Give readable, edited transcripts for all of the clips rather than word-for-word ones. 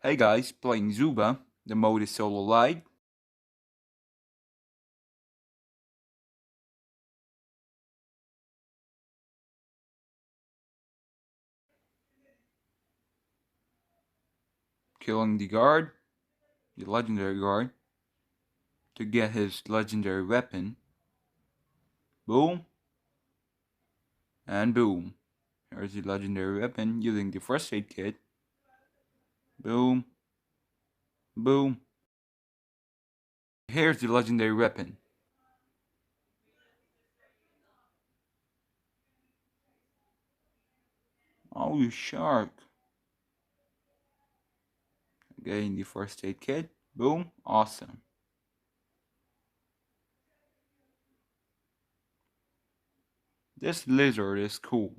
Hey guys, playing zooba. The mode is solo light. Killing the guard, the legendary guard, to get his legendary weapon. Boom. And boom. Here's the legendary weapon using the first aid kit. Boom. Boom. Here's the legendary weapon. Oh, you shark. Again, the first aid kit. Boom. Awesome. This lizard is cool.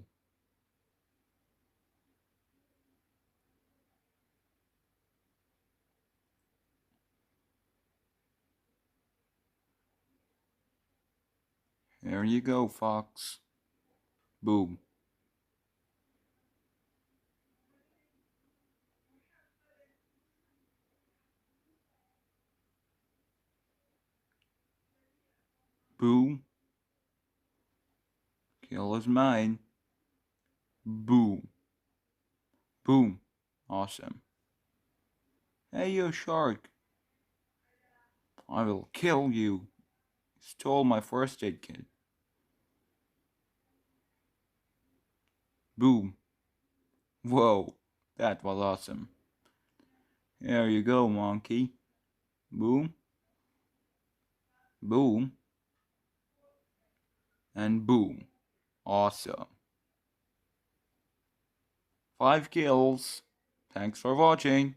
Here you go, fox. Boom. Boom. Kill is mine. Boom. Boom. Awesome. Hey, you shark. I will kill you. Stole my first aid kit. Boom. Whoa, that was awesome. Here you go, monkey. Boom. Boom. And boom. Awesome. 5 kills. Thanks for watching.